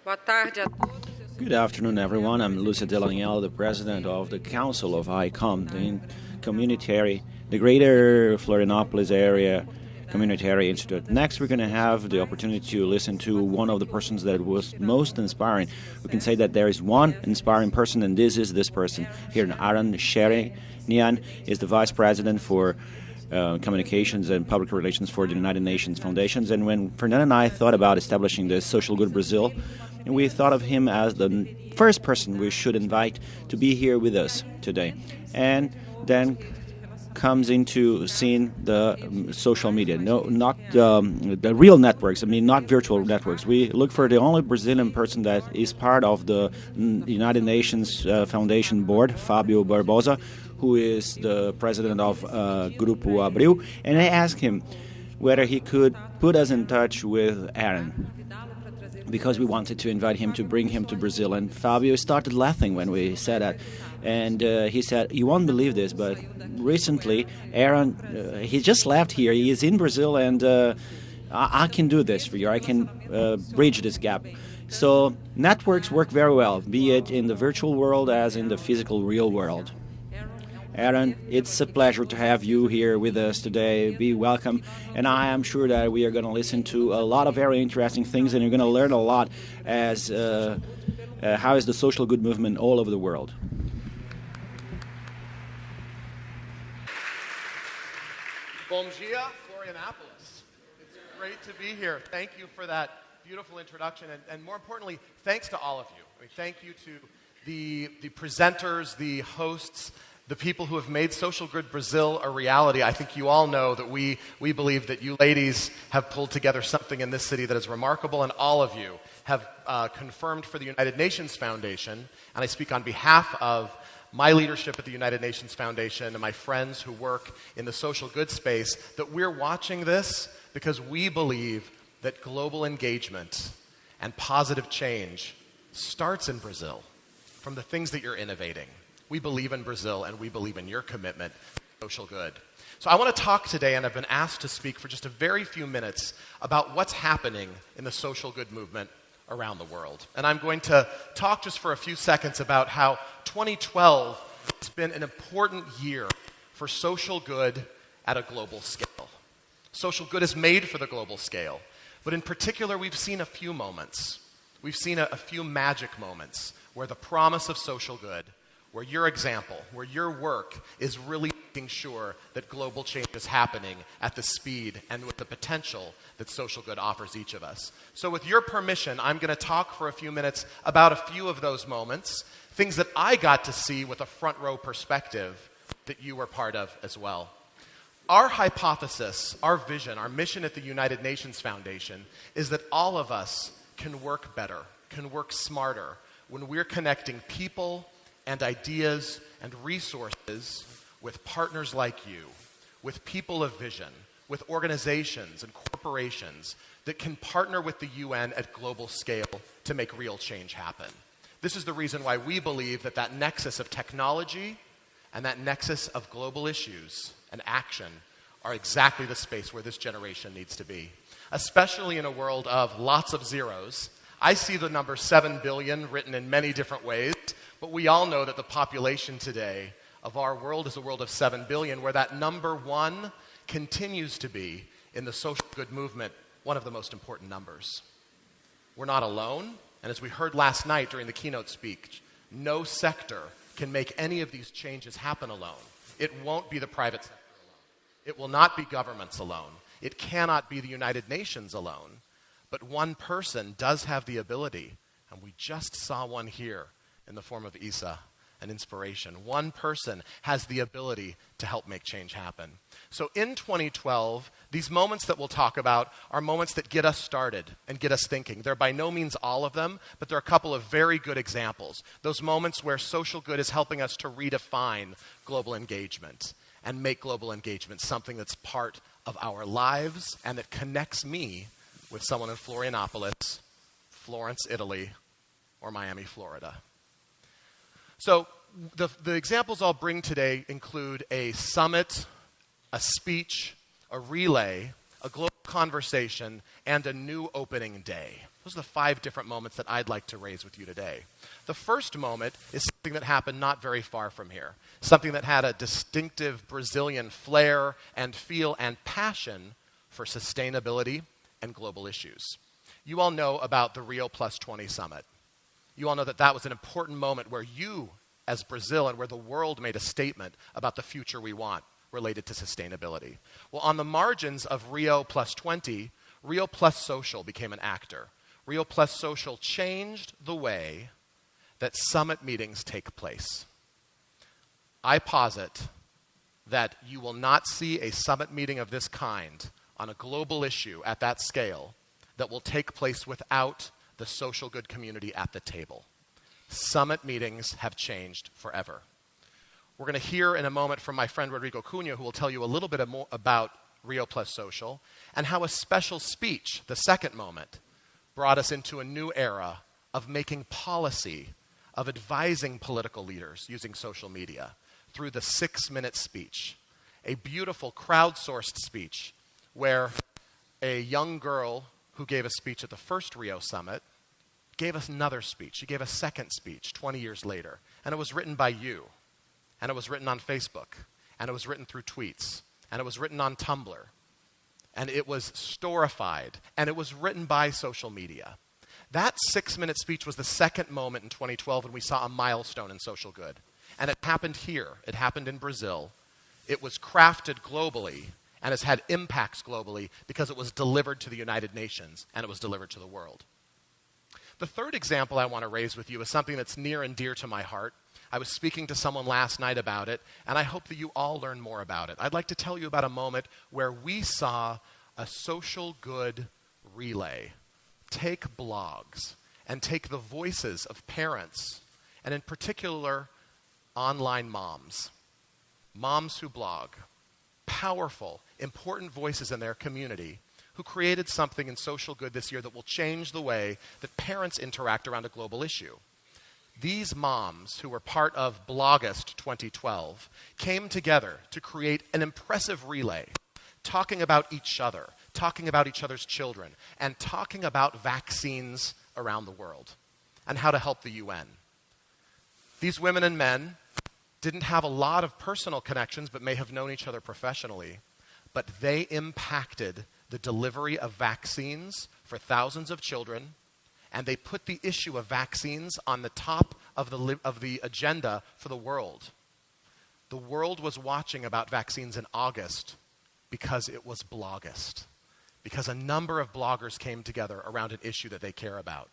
Boa tarde a todos. Good afternoon, everyone. I'm Lucia Delaniel, the president of the Council of ICOM, the Greater Florianopolis Area Communitary Institute. Next, we're going to have the opportunity to listen to one of the persons that was most inspiring. We can say that there is one inspiring person, and this is this person here. Aaron Sherinian is the vice president for communications and public relations for the United Nations Foundations. And when Fernando and I thought about establishing this Social Good Brazil, we thought of him as the first person we should invite to be here with us today. And then comes into seeing the social media, not the real networks. I mean, not virtual networks. We look for the only Brazilian person that is part of the United Nations Foundation board, Fábio Barbosa, who is the president of Grupo Abril, and I asked him whether he could put us in touch with Aaron, because we wanted to invite him to bring him to Brazil. And Fabio started laughing when we said that. And he said, "You won't believe this, but recently Aaron, he just left here. He is in Brazil, and I can do this for you. I can bridge this gap." So networks work very well, be it in the virtual world as in the physical real world. Aaron, it's a pleasure to have you here with us today. Be welcome. And I am sure that we are going to listen to a lot of very interesting things, and you're going to learn a lot as how is the social good movement all over the world. Bom dia, Florianopolis. It's great to be here. Thank you for that beautiful introduction, and more importantly, thanks to all of you. I mean, thank you to the presenters, the hosts, the people who have made Social Good Brazil a reality. I think you all know that we believe that you ladies have pulled together something in this city that is remarkable, and all of you have confirmed for the United Nations Foundation, and I speak on behalf of my leadership at the United Nations Foundation and my friends who work in the social good space, that we're watching this because we believe that global engagement and positive change starts in Brazil, from the things that you're innovating. We believe in Brazil, and we believe in your commitment to social good. So I want to talk today, and I've been asked to speak for just a very few minutes about what's happening in the social good movement around the world. And I'm going to talk just for a few seconds about how 2012 has been an important year for social good at a global scale. Social good is made for the global scale, but in particular, we've seen a few moments. We've seen a few magic moments where the promise of social good, where your example, where your work is really making sure that global change is happening at the speed and with the potential that social good offers each of us. So with your permission, I'm going to talk for a few minutes about a few of those moments, things that I got to see with a front row perspective that you were part of as well. Our hypothesis, our vision, our mission at the United Nations Foundation is that all of us can work better, can work smarter when we're connecting people and ideas and resources with partners like you, with people of vision, with organizations and corporations that can partner with the UN at global scale to make real change happen. This is the reason why we believe that that nexus of technology and that nexus of global issues and action are exactly the space where this generation needs to be. Especially in a world of lots of zeros. I see the number 7 billion written in many different ways, but we all know that the population today of our world is a world of 7 billion, where that number 1 continues to be, in the social good movement, one of the most important numbers. We're not alone, and as we heard last night during the keynote speech, no sector can make any of these changes happen alone. It won't be the private sector alone. It will not be governments alone. It cannot be the United Nations alone. But one person does have the ability, and we just saw one here in the form of Isa, an inspiration. One person has the ability to help make change happen. So in 2012, these moments that we'll talk about are moments that get us started and get us thinking. They're by no means all of them, but they're a couple of very good examples. Those moments where social good is helping us to redefine global engagement and make global engagement something that's part of our lives and that connects me with someone in Florianopolis, Florence, Italy, or Miami, Florida. So the examples I'll bring today include a summit, a speech, a relay, a a global conversation, and a new opening day. Those are the 5 different moments that I'd like to raise with you today. The first moment is something that happened not very far from here, something that had a distinctive Brazilian flair and feel and passion for sustainability and global issues. You all know about the Rio Plus 20 summit. You all know that that was an important moment where you, as Brazil, and where the world made a statement about the future we want related to sustainability. Well, on the margins of Rio Plus 20, Rio Plus Social became an actor. Rio Plus Social changed the way that summit meetings take place. I posit that you will not see a summit meeting of this kind on a global issue at that scale that will take place without the social good community at the table. Summit meetings have changed forever. We're going to hear in a moment from my friend Rodrigo Cunha, who will tell you a little bit more about Rio Plus Social and how a special speech, the second moment, brought us into a new era of making policy, of advising political leaders using social media through the 6-minute speech, a beautiful crowdsourced speech where a young girl who gave a speech at the first Rio Summit gave us another speech. She gave a second speech 20 years later, and it was written by you, and it was written on Facebook, and it was written through tweets, and it was written on Tumblr, and it was storified, and it was written by social media. That 6-minute speech was the second moment in 2012 when we saw a milestone in social good. And it happened here. It happened in Brazil. It was crafted globally and has had impacts globally because it was delivered to the United Nations and it was delivered to the world. The third example I want to raise with you is something that's near and dear to my heart. I was speaking to someone last night about it, and I hope that you all learn more about it. I'd like to tell you about a moment where we saw a social good relay take blogs and take the voices of parents, and in particular, online moms who blog, powerful, important voices in their community who created something in social good this year that will change the way that parents interact around a global issue. These moms, who were part of Blogust 2012, came together to create an impressive relay, talking about each other, talking about each other's children, and talking about vaccines around the world and how to help the UN. These women and men didn't have a lot of personal connections, but may have known each other professionally, but they impacted the delivery of vaccines for thousands of children, and they put the issue of vaccines on the top of the agenda for the world. The world was watching about vaccines in August because it was Blogust, because a number of bloggers came together around an issue that they care about.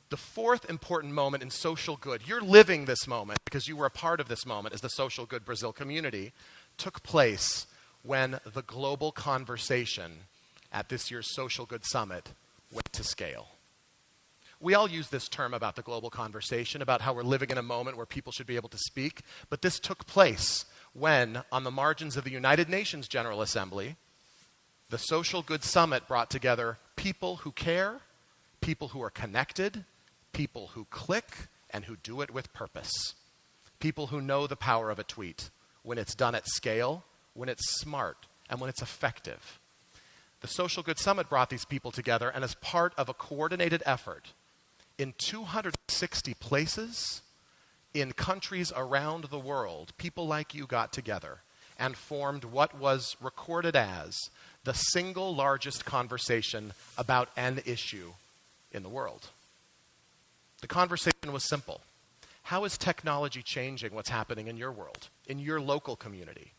The fourth important moment in social good, you're living this moment because you were a part of this moment as the social good Brazil community, took place when the global conversation at this year's Social Good Summit went to scale. We all use this term about the global conversation, about how we're living in a moment where people should be able to speak, but this took place when, on the margins of the United Nations General Assembly, the Social Good Summit brought together people who care, people who are connected, people who click, and who do it with purpose. People who know the power of a tweet, when it's done at scale, when it's smart, and when it's effective. The Social Good Summit brought these people together, and as part of a coordinated effort, in 260 places, in countries around the world, people like you got together and formed what was recorded as the single largest conversation about an issue in the world. The conversation was simple. How is technology changing what's happening in your world, in your local community?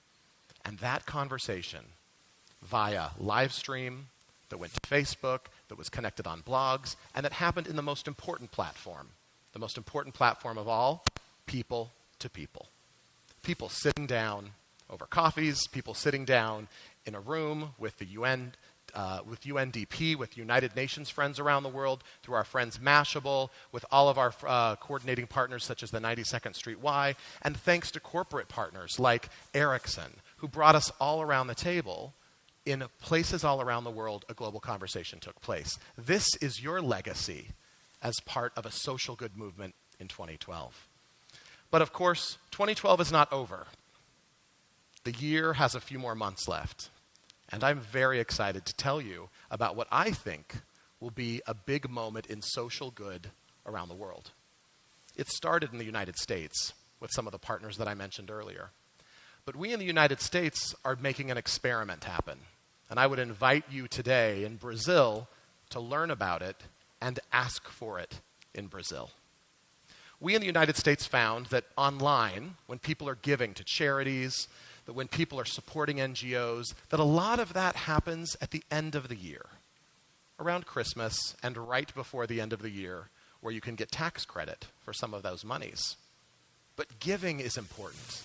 And that conversation, via live stream, that went to Facebook, that was connected on blogs, and that happened in the most important platform of all, people to people. People sitting down over coffees, people sitting down in a room with the UN, with UNDP, with United Nations friends around the world, through our friends Mashable, with all of our coordinating partners such as the 92nd Street Y, and thanks to corporate partners like Ericsson, who brought us all around the table. In places all around the world, a global conversation took place. This is your legacy as part of a social good movement in 2012. But of course, 2012 is not over. The year has a few more months left. And I'm very excited to tell you about what I think will be a big moment in social good around the world. It started in the United States with some of the partners that I mentioned earlier. But we in the United States are making an experiment happen. And I would invite you today in Brazil to learn about it and ask for it in Brazil. We in the United States found that online, when people are giving to charities, that when people are supporting NGOs, that a lot of that happens at the end of the year, around Christmas and right before the end of the year, where you can get tax credit for some of those monies. But giving is important.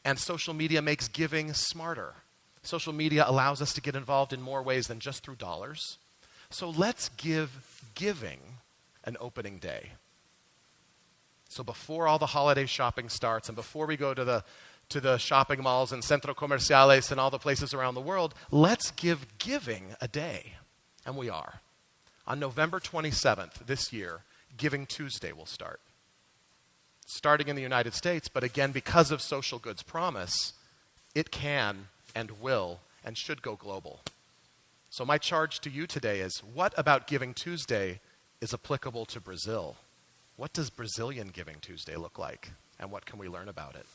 And social media makes giving smarter. Social media allows us to get involved in more ways than just through dollars. So let's give giving an opening day. So before all the holiday shopping starts and before we go to the shopping malls and centro comerciales and all the places around the world, let's give giving a day. And we are. On November 27th this year, Giving Tuesday will start. Starting in the United States, but again, because of social goods promise, it can and will and should go global. So my charge to you today is, what about Giving Tuesday is applicable to Brazil? What does Brazilian Giving Tuesday look like? And what can we learn about it?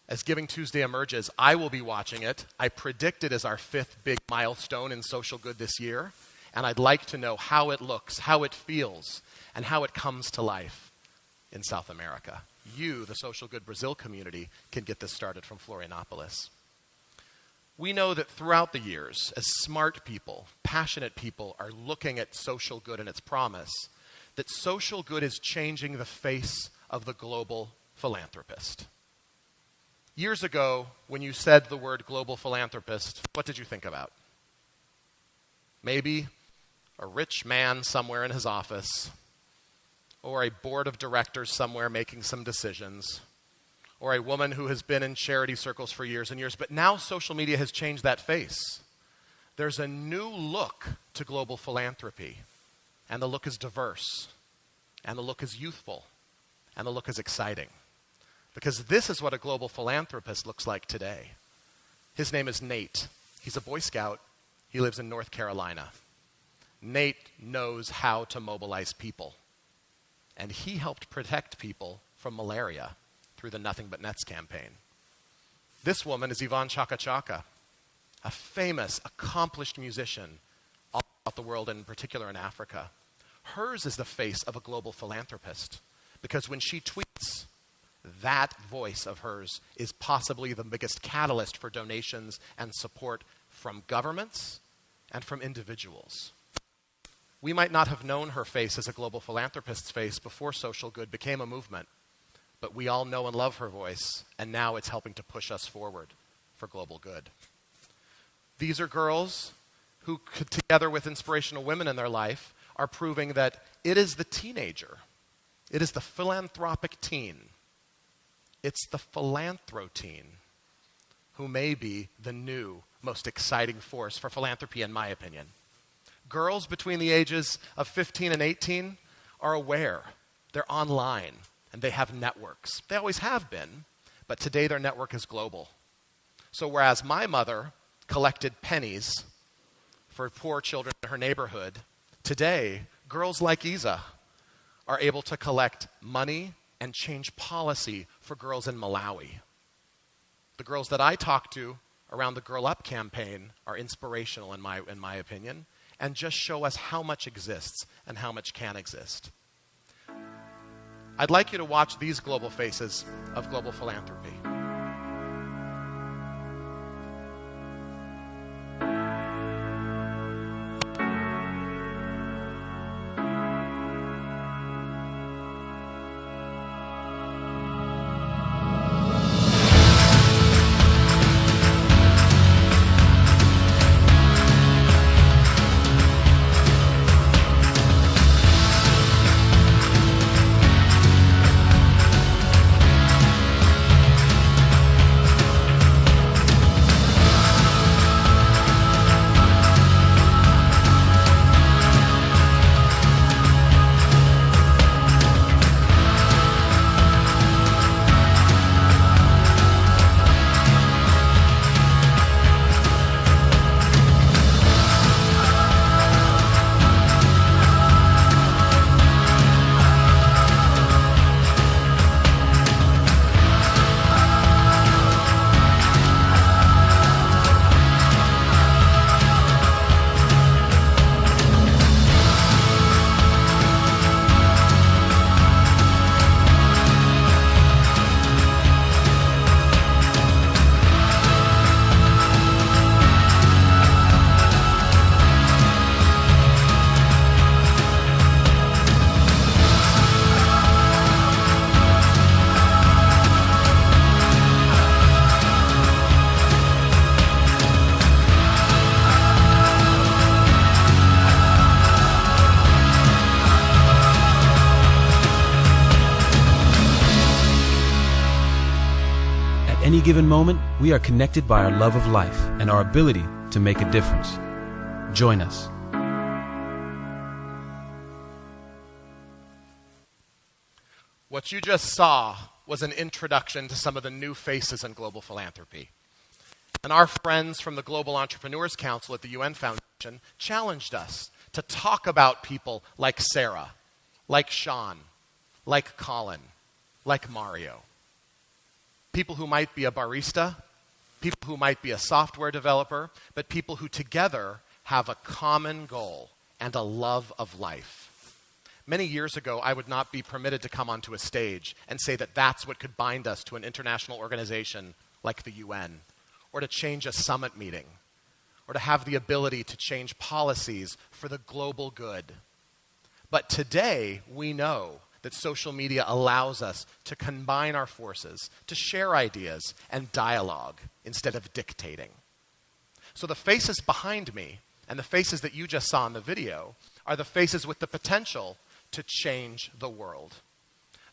As Giving Tuesday emerges, I will be watching it. I predict it as our 5th big milestone in social good this year. And I'd like to know how it looks, how it feels, and how it comes to life in South America. You, the Social Good Brazil community, can get this started from Florianopolis. We know that throughout the years, as smart people, passionate people are looking at social good and its promise, that social good is changing the face of the global philanthropist. Years ago, when you said the word global philanthropist, what did you think about? Maybe a rich man somewhere in his office, or a board of directors somewhere making some decisions, or a woman who has been in charity circles for years and years. But now social media has changed that face. There's a new look to global philanthropy, and the look is diverse, and the look is youthful, and the look is exciting. Because this is what a global philanthropist looks like today. His name is Nate. He's a Boy Scout. He lives in North Carolina. Nate knows how to mobilize people. And he helped protect people from malaria through the Nothing But Nets campaign. This woman is Yvonne Chaka Chaka, a famous, accomplished musician all throughout the world, and in particular in Africa. Hers is the face of a global philanthropist, because when she tweets, that voice of hers is possibly the biggest catalyst for donations and support from governments and from individuals. We might not have known her face as a global philanthropist's face before social good became a movement, but we all know and love her voice, and now it's helping to push us forward for global good. These are girls who, together with inspirational women in their life, are proving that it is the teenager, it is the philanthropic teen, it's the philanthro-teen who may be the new, most exciting force for philanthropy, in my opinion. Girls between the ages of 15 and 18 are aware. They're online, and they have networks. They always have been, but today their network is global. So whereas my mother collected pennies for poor children in her neighborhood, today, girls like Isa are able to collect money and change policy for girls in Malawi. The girls that I talk to around the Girl Up campaign are inspirational in my opinion, and just show us how much exists and how much can exist. I'd like you to watch these global faces of global philanthropy. any given moment, we are connected by our love of life and our ability to make a difference. Join us. What you just saw was an introduction to some of the new faces in global philanthropy. And our friends from the Global Entrepreneurs Council at the UN Foundation challenged us to talk about people like Sarah, like Sean, like Colin, like Mario. People who might be a barista, people who might be a software developer, but people who together have a common goal and a love of life. Many years ago, I would not be permitted to come onto a stage and say that that's what could bind us to an international organization like the UN, or to change a summit meeting, or to have the ability to change policies for the global good. But today, we know that social media allows us to combine our forces, to share ideas and dialogue instead of dictating. So the faces behind me and the faces that you just saw in the video are the faces with the potential to change the world.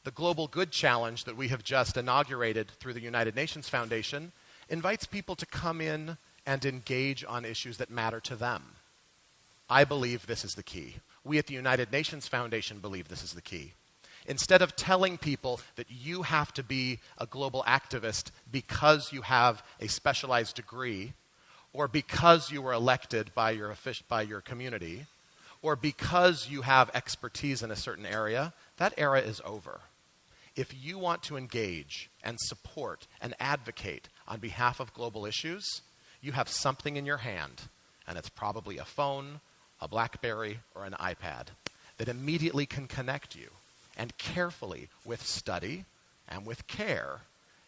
The Global Good Challenge that we have just inaugurated through the United Nations Foundation invites people to come in and engage on issues that matter to them. I believe this is the key. We at the United Nations Foundation believe this is the key. Instead of telling people that you have to be a global activist because you have a specialized degree, or because you were elected by your community, or because you have expertise in a certain area, that era is over. If you want to engage and support and advocate on behalf of global issues, you have something in your hand, and it's probably a phone, a BlackBerry, or an iPad that immediately can connect you. And carefully, with study and with care,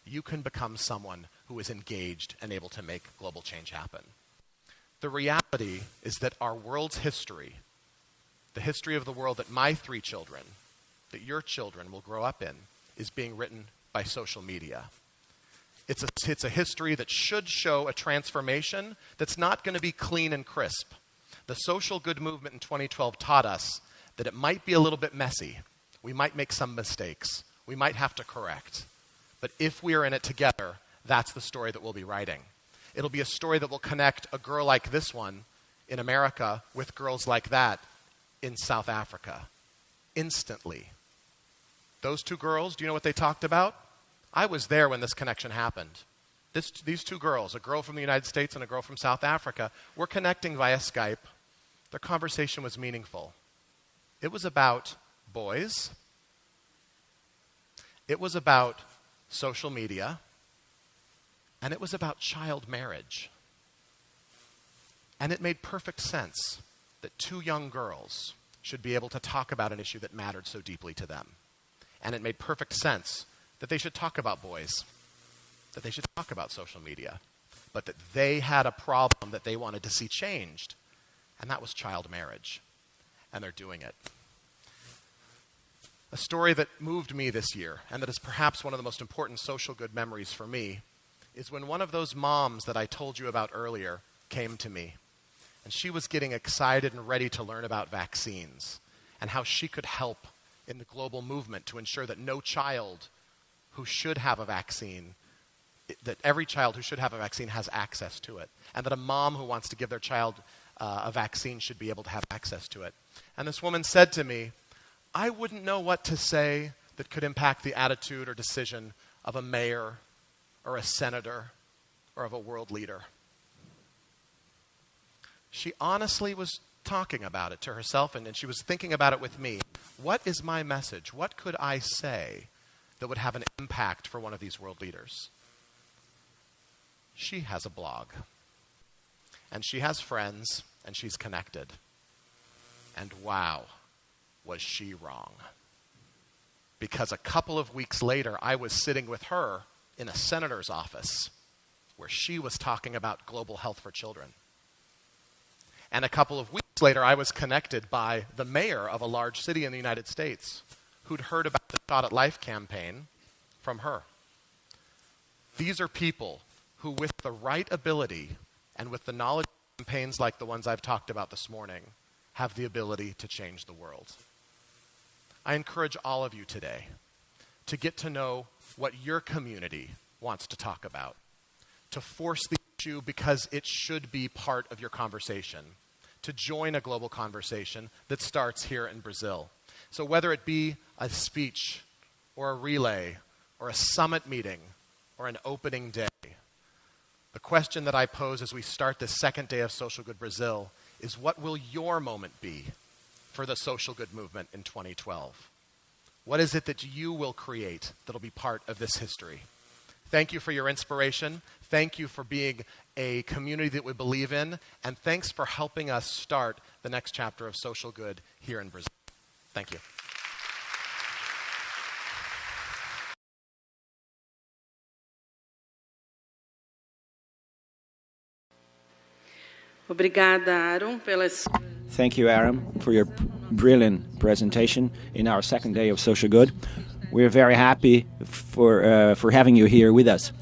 you can become someone who is engaged and able to make global change happen. The reality is that our world's history, the history of the world that my 3 children, that your children will grow up in, is being written by social media. It's a history that should show a transformation that's not going to be clean and crisp. The social good movement in 2012 taught us that it might be a little bit messy. We might make some mistakes. We might have to correct. But if we are in it together, that's the story that we'll be writing. It'll be a story that will connect a girl like this one in America with girls like that in South Africa. Instantly. Those 2 girls, do you know what they talked about? I was there when this connection happened. These 2 girls, a girl from the United States and a girl from South Africa, were connecting via Skype. Their conversation was meaningful. It was about boys. It was about social media. And it was about child marriage. And it made perfect sense that 2 young girls should be able to talk about an issue that mattered so deeply to them. And it made perfect sense that they should talk about boys, that they should talk about social media, but that they had a problem that they wanted to see changed, and that was child marriage. And they're doing it. A story that moved me this year, and that is perhaps one of the most important social good memories for me, is when one of those moms that I told you about earlier came to me. And she was getting excited and ready to learn about vaccines and how she could help in the global movement to ensure that no child who should have a vaccine, that every child who should have a vaccine has access to it, and that a mom who wants to give their child a vaccine should be able to have access to it. And this woman said to me, I wouldn't know what to say that could impact the attitude or decision of a mayor or a senator or of a world leader. She honestly was talking about it to herself, and she was thinking about it with me. What is my message? What could I say that would have an impact for one of these world leaders? She has a blog, and she has friends, and she's connected. And wow, was she wrong. Because a couple of weeks later, I was sitting with her in a senator's office where she was talking about global health for children. And a couple of weeks later, I was connected by the mayor of a large city in the United States who'd heard about the Shot at Life campaign from her. These are people who, with the right ability and with the knowledge of campaigns like the ones I've talked about this morning, have the ability to change the world. I encourage all of you today to get to know what your community wants to talk about, to force the issue because it should be part of your conversation, to join a global conversation that starts here in Brazil. So whether it be a speech or a relay or a summit meeting or an opening day, the question that I pose as we start this second day of Social Good Brazil is, what will your moment be for the social good movement in 2012? What is it that you will create that will be part of this history? Thank you for your inspiration. Thank you for being a community that we believe in. And thanks for helping us start the next chapter of social good here in Brazil. Thank you. Obrigada, Aaron, pelas... Thank you, Aaron, for your brilliant presentation in our second day of Social Good. We're very happy for having you here with us.